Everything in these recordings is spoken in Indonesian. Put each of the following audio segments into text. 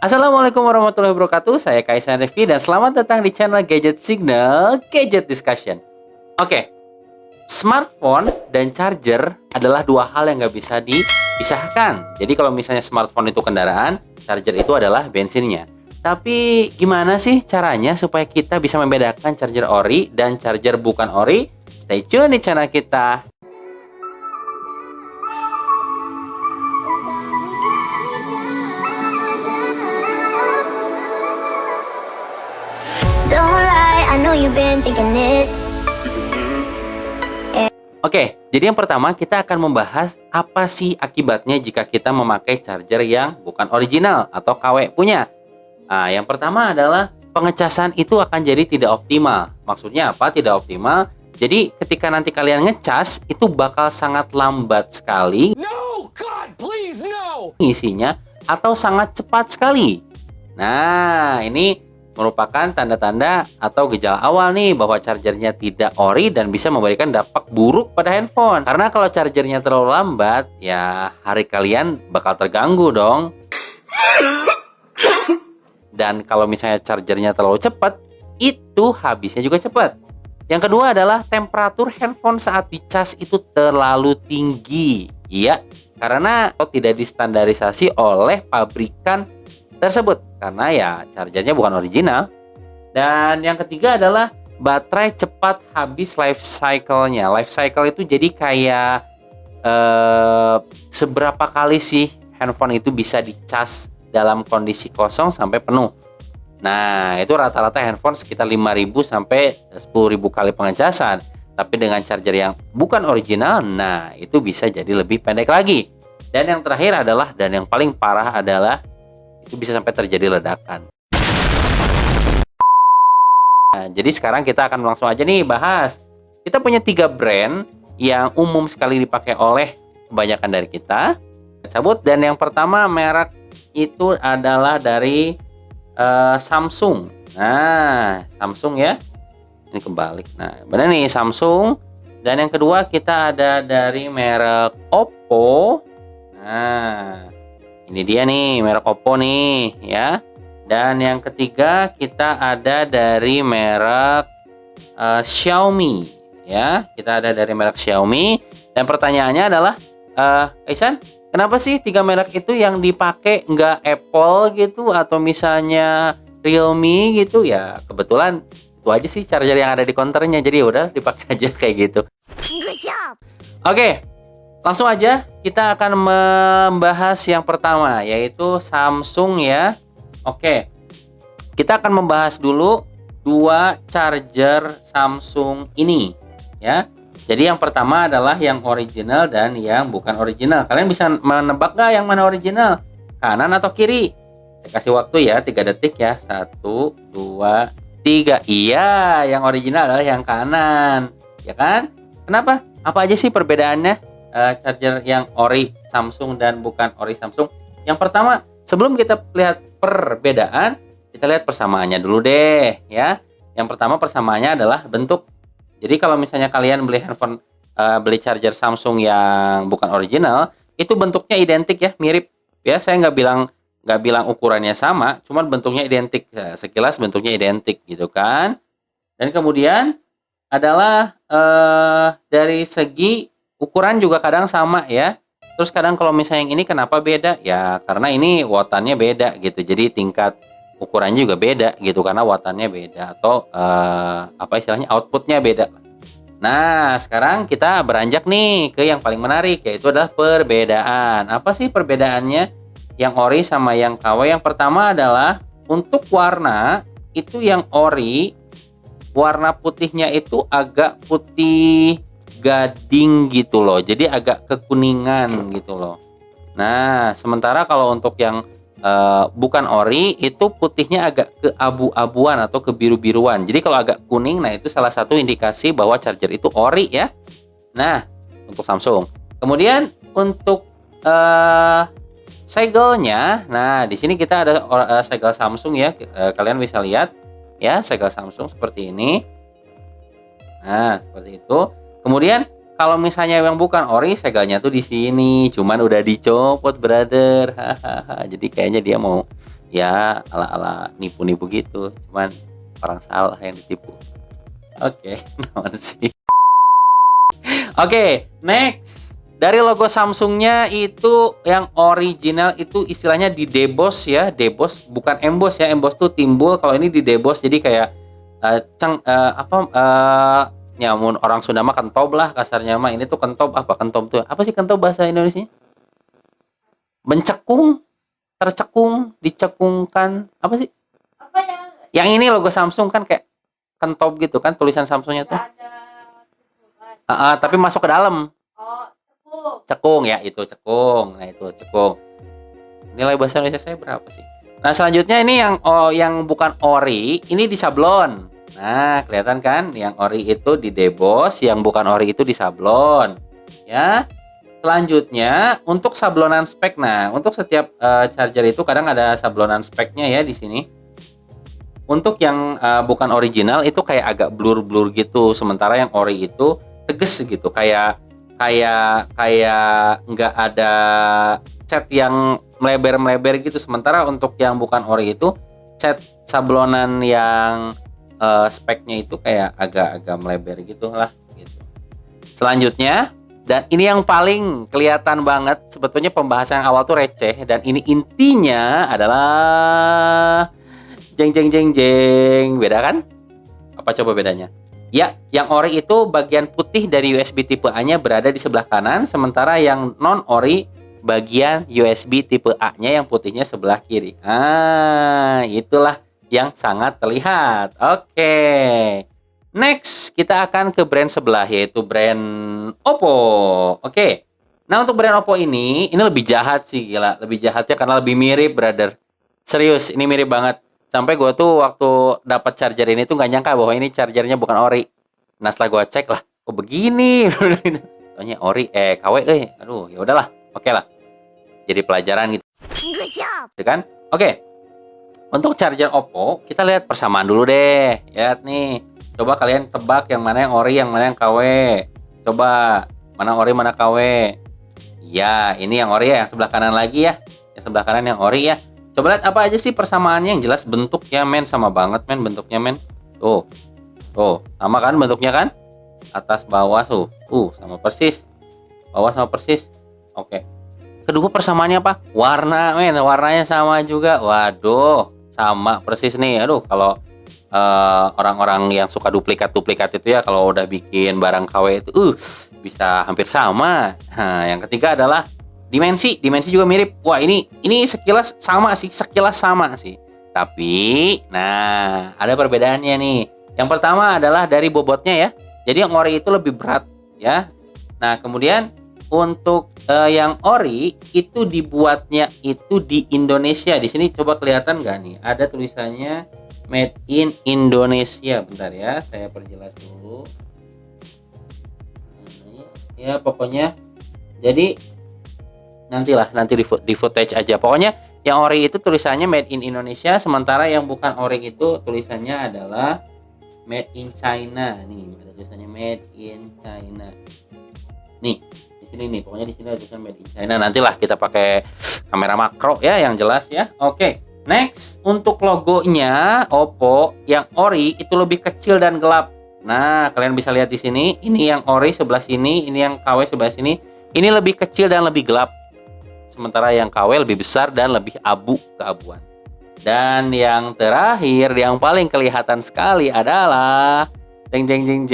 Assalamualaikum warahmatullahi wabarakatuh. Saya Kaisar Revi dan selamat datang di channel Gadget Signal Gadget Discussion. Oke, smartphone dan charger adalah dua hal yang nggak bisa dipisahkan. Jadi kalau misalnya smartphone itu kendaraan, charger itu adalah bensinnya. Tapi gimana sih caranya supaya kita bisa membedakan charger ori dan charger bukan ori? Stay tune di channel kita. Oke, jadi yang pertama kita akan membahas apa sih akibatnya jika kita memakai charger yang bukan original atau KW punya. Nah, yang pertama adalah pengecasan itu akan jadi tidak optimal. Maksudnya apa? Tidak optimal. Jadi ketika nanti kalian ngecas itu bakal sangat lambat sekali. No, God, please, no. Ngisinya atau sangat cepat sekali. Nah, ini merupakan tanda-tanda atau gejala awal nih bahwa chargernya tidak ori dan bisa memberikan dampak buruk pada handphone. Karena kalau chargernya terlalu lambat, ya hari kalian bakal terganggu dong. Dan kalau misalnya chargernya terlalu cepat, itu habisnya juga cepat. Yang kedua adalah temperatur handphone saat dicas itu terlalu tinggi. Iya, karena tidak distandarisasi oleh pabrikan tersebut karena ya chargernya bukan original. Dan yang ketiga adalah baterai cepat habis life cycle-nya. Life cycle itu jadi kayak seberapa kali sih handphone itu bisa dicas dalam kondisi kosong sampai penuh. Nah, itu rata-rata handphone sekitar 5.000 sampai 10.000 kali pengecasan. Tapi dengan charger yang bukan original, nah itu bisa jadi lebih pendek lagi. Dan yang terakhir adalah, dan yang paling parah adalah itu bisa sampai terjadi ledakan. Nah, jadi sekarang kita akan langsung aja nih bahas. Kita punya 3 brand yang umum sekali dipakai oleh kebanyakan dari kita. Cabut. Dan yang pertama merek itu adalah dari Samsung. Nah, Samsung ya. Ini kebalik. Nah, benar nih Samsung. Dan yang kedua kita ada dari merek Oppo. Nah, ini dia nih merek Oppo nih ya. Dan yang ketiga kita ada dari merek Xiaomi ya. Kita ada dari merek Xiaomi. Dan pertanyaannya adalah Aisan, kenapa sih 3 merek itu yang dipakai nggak Apple gitu atau misalnya Realme gitu? Ya kebetulan itu aja sih charger yang ada di counternya. Jadi udah dipakai aja kayak gitu. Good job. Oke. Langsung aja kita akan membahas yang pertama yaitu Samsung ya. Oke. Kita akan membahas dulu 2 charger Samsung ini ya. Jadi yang pertama adalah yang original dan yang bukan original. Kalian bisa menebak nggak yang mana original? Kanan atau kiri? Saya kasih waktu ya 3 detik ya. 1, 2, 3. Iya, yang original adalah yang kanan. Ya kan? Kenapa? Apa aja sih perbedaannya? Charger yang ori Samsung dan bukan ori Samsung. Yang pertama, sebelum kita lihat perbedaan, kita lihat persamaannya dulu deh ya. Yang pertama persamaannya adalah bentuk. Jadi kalau misalnya kalian beli handphone, beli charger Samsung yang bukan original, itu bentuknya identik ya, mirip ya. Saya nggak bilang ukurannya sama, cuman bentuknya identik. Sekilas bentuknya identik gitu kan. Dan kemudian adalah dari segi ukuran juga kadang sama ya. Terus kadang kalau misalnya yang ini kenapa beda? Ya karena ini wattanya beda gitu. Jadi tingkat ukurannya juga beda gitu karena wattanya beda atau apa istilahnya outputnya beda. Nah sekarang kita beranjak nih ke yang paling menarik yaitu adalah perbedaan. Apa sih perbedaannya yang ori sama yang KW? Yang pertama adalah untuk warna itu yang ori warna putihnya itu agak putih gading gitu loh, jadi agak kekuningan gitu loh. Nah sementara kalau untuk yang bukan ori itu putihnya agak ke abu-abuan atau ke biru-biruan. Jadi kalau agak kuning, nah itu salah satu indikasi bahwa charger itu ori ya. Nah untuk Samsung. Kemudian untuk segelnya, nah di sini kita ada segel Samsung ya. Kalian bisa lihat ya segel Samsung seperti ini. Nah seperti itu. Kemudian kalau misalnya yang bukan ori, segelnya tuh di sini, cuman udah dicopot, brother. Hahaha. Jadi kayaknya dia mau Ya ala-ala nipu-nipu gitu, cuman orang salah yang ditipu. Oke, naon sih? Oke, next. Dari logo Samsungnya itu yang original itu istilahnya di deboss ya, deboss bukan emboss ya. Emboss tuh timbul, kalau ini di deboss jadi kayak nyamun orang Sunda mah kentob lah kasarnya mah. Ini tuh kentob apa? Kentob tuh apa sih kentob bahasa Indonesia? Mencekung, tercekung, dicekungkan, apa sih? Apa yang Yang ini logo Samsung kan kayak kentob gitu kan tulisan Samsungnya tuh. ada tujuan? Tapi masuk ke dalam. Oh, tepung. Cekung ya, itu cekung. Nah, itu cekung. Nilai bahasa Indonesia saya berapa sih? Nah, selanjutnya ini yang bukan ori, ini di sablon. Nah, kelihatan kan? Yang ori itu di deboss, yang bukan ori itu di sablon. Ya. Selanjutnya untuk sablonan spek. Nah, untuk setiap charger itu kadang ada sablonan speknya ya di sini. Untuk yang bukan original itu kayak agak blur-blur gitu, sementara yang ori itu tegas gitu, kayak nggak ada cat yang melebar-melebar gitu. Sementara untuk yang bukan ori itu cat sablonan yang speknya itu kayak agak melebar gitu lah gitu. Selanjutnya, dan ini yang paling kelihatan banget, sebetulnya pembahasan yang awal tuh receh dan ini intinya adalah jeng jeng jeng jeng. Beda kan? Apa coba bedanya? Ya, yang ori itu bagian putih dari USB tipe A-nya berada di sebelah kanan, sementara yang non ori bagian USB tipe A-nya yang putihnya sebelah kiri. Itulah yang sangat terlihat. Oke. Next, kita akan ke brand sebelah, yaitu brand Oppo. Oke. Nah, untuk brand Oppo ini lebih jahat sih, gila. Lebih jahatnya karena lebih mirip, brother. Serius, ini mirip banget. Sampai gue tuh waktu dapat charger ini tuh nggak nyangka bahwa ini chargernya bukan ori. Nah, setelah gue cek lah, kok begini? Soalnya ori, KW, aduh, ya udahlah, oke lah. Jadi pelajaran gitu. Good job. Gitu kan? Oke. Untuk charger Oppo, kita lihat persamaan dulu deh. Lihat nih. Coba kalian tebak yang mana yang ori, yang mana yang KW. Coba, mana ori, mana KW. Ya, ini yang ori ya, yang sebelah kanan lagi ya. Yang sebelah kanan yang ori ya. Coba lihat apa aja sih persamaannya. Yang jelas bentuknya men sama banget men, bentuknya men. Tuh. Sama kan bentuknya kan? Atas bawah tuh. Sama persis. Bawah sama persis. Oke. Kedua persamaannya apa? Warna men, warnanya sama juga. Waduh, sama persis nih. Aduh, kalau orang-orang yang suka duplikat itu ya, kalau udah bikin barang KW itu bisa hampir sama. Nah, yang ketiga adalah dimensi juga mirip. Wah, ini sekilas sama sih. Tapi, nah, ada perbedaannya nih. Yang pertama adalah dari bobotnya ya. Jadi yang ori itu lebih berat ya. Nah, kemudian untuk yang ori itu dibuatnya itu di Indonesia. Di sini coba kelihatan nggak nih? Ada tulisannya Made in Indonesia. Bentar ya, saya perjelas dulu. Ya, pokoknya jadi nanti di footage aja. Pokoknya yang ori itu tulisannya Made in Indonesia, sementara yang bukan ori itu tulisannya adalah Made in China. Nih, ada tulisannya Made in China. Nih, di sini nih, pokoknya di sini ada tulisan Made in China. Nantilah kita pakai kamera makro ya yang jelas ya. Oke. Next, untuk logonya Oppo yang ori itu lebih kecil dan gelap. Nah, kalian bisa lihat di sini. Ini yang ori sebelah sini, ini yang KW sebelah sini. Ini lebih kecil dan lebih gelap. Sementara yang KW lebih besar dan lebih keabuan. Dan yang terakhir, yang paling kelihatan sekali adalah jeng.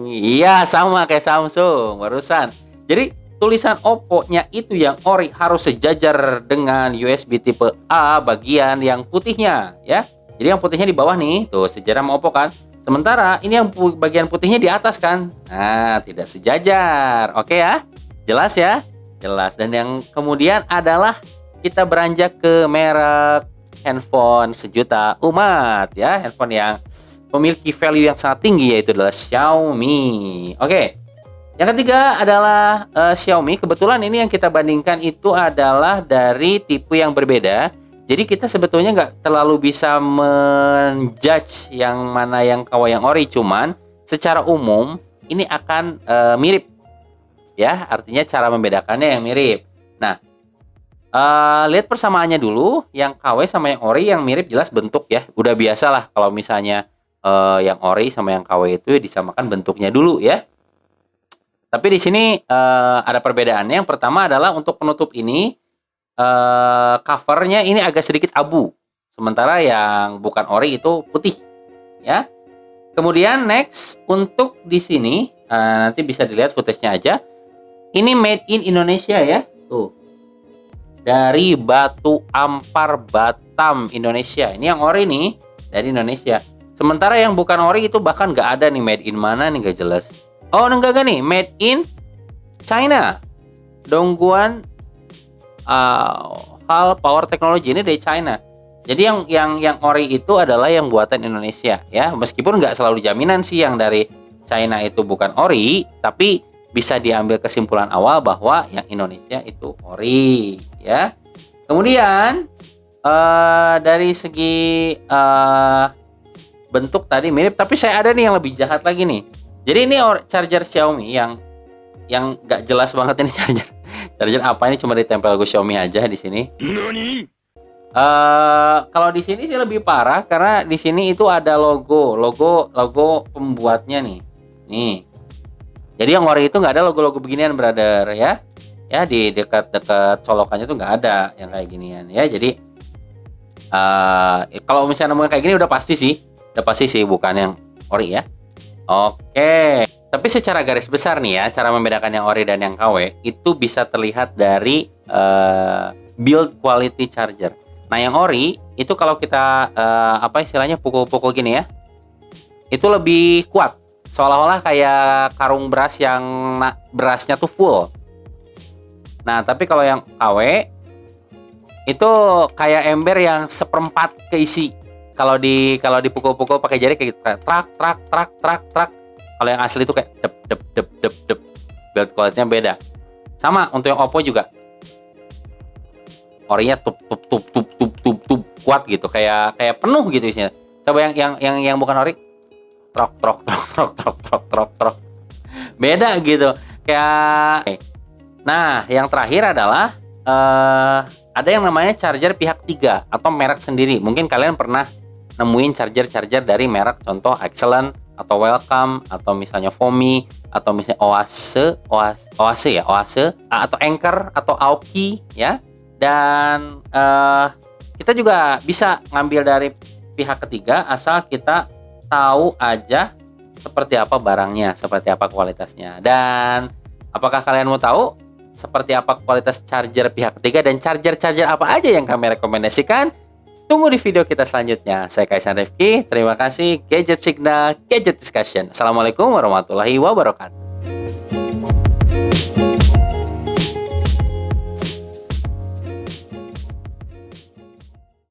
Iya, sama kayak Samsung barusan. Jadi tulisan Oppo-nya itu yang ori harus sejajar dengan USB tipe A bagian yang putihnya ya. Jadi yang putihnya di bawah nih, tuh sejajar sama Oppo kan. Sementara ini yang bagian putihnya di atas kan. Nah, tidak sejajar. Oke ya? Jelas ya? Jelas. Dan yang kemudian adalah kita beranjak ke merek handphone sejuta umat ya, handphone yang memiliki value yang sangat tinggi, yaitu adalah Xiaomi. Oke. Yang ketiga adalah Xiaomi. Kebetulan ini yang kita bandingkan itu adalah dari tipe yang berbeda. Jadi kita sebetulnya nggak terlalu bisa menjudge yang mana yang KW yang ori, cuman secara umum ini akan mirip. Ya, artinya cara membedakannya yang mirip. Nah, Lihat persamaannya dulu, yang KW sama yang ori yang mirip jelas bentuk ya. Udah biasa lah kalau misalnya yang ori sama yang KW itu disamakan bentuknya dulu ya. Tapi di sini ada perbedaannya. Yang pertama adalah untuk penutup ini covernya ini agak sedikit abu, sementara yang bukan ori itu putih ya. Kemudian next untuk di sini nanti bisa dilihat footage-nya aja. Ini made in Indonesia ya, tuh. Dari Batu Ampar Batam, Indonesia. Ini yang ori nih dari Indonesia. Sementara yang bukan ori itu bahkan nggak ada nih made in mana nih, nggak jelas. Oh enggak nih, made in China. Dongguan Hal Power Technology ini dari China. Jadi yang ori itu adalah yang buatan Indonesia ya. Meskipun nggak selalu jaminan sih yang dari China itu bukan ori, tapi bisa diambil kesimpulan awal bahwa yang Indonesia itu ori ya. Kemudian dari segi bentuk tadi mirip, tapi saya ada nih yang lebih jahat lagi nih. Jadi ini charger Xiaomi yang nggak jelas banget ini charger apa ini, cuma ditempel logo Xiaomi aja di sini. Kalau di sini sih lebih parah karena di sini itu ada logo pembuatnya nih. Nih. Jadi yang ori itu nggak ada logo-logo beginian, brother ya. Ya di dekat-dekat colokannya tuh nggak ada yang kayak ginian ya. Jadi kalau misalnya nemuin kayak gini udah pasti sih bukan yang ori ya. Oke. Tapi secara garis besar nih ya, cara membedakan yang ori dan yang KW itu bisa terlihat dari build quality charger. Nah yang ori itu kalau kita istilahnya pukul-pukul gini ya, itu lebih kuat. Seolah-olah kayak karung beras yang berasnya tuh full. Nah, tapi kalau yang KW itu kayak ember yang seperempat keisi. Kalau dipukul-pukul pakai jari kayak gitu, kayak trak. Kalau yang asli itu kayak dep. Build quality-nya beda. Sama untuk yang Oppo juga. Orinya tup kuat gitu, kayak penuh gitu isinya. Coba yang bukan ori, trok. Beda gitu. Kayak nah, yang terakhir adalah ada yang namanya charger pihak 3 atau merek sendiri. Mungkin kalian pernah nemuin charger dari merek contoh Excellent atau Welcome atau misalnya Fomi atau misalnya Oase atau Anker atau Aoki ya. Dan kita juga bisa ngambil dari pihak ketiga asal kita tahu aja seperti apa barangnya, seperti apa kualitasnya. Dan apakah kalian mau tahu seperti apa kualitas charger pihak ketiga dan charger apa aja yang kami rekomendasikan? Tunggu di video kita selanjutnya. Saya Kaisan Rifki, terima kasih. Gadget Signal, Gadget Discussion. Assalamualaikum warahmatullahi wabarakatuh.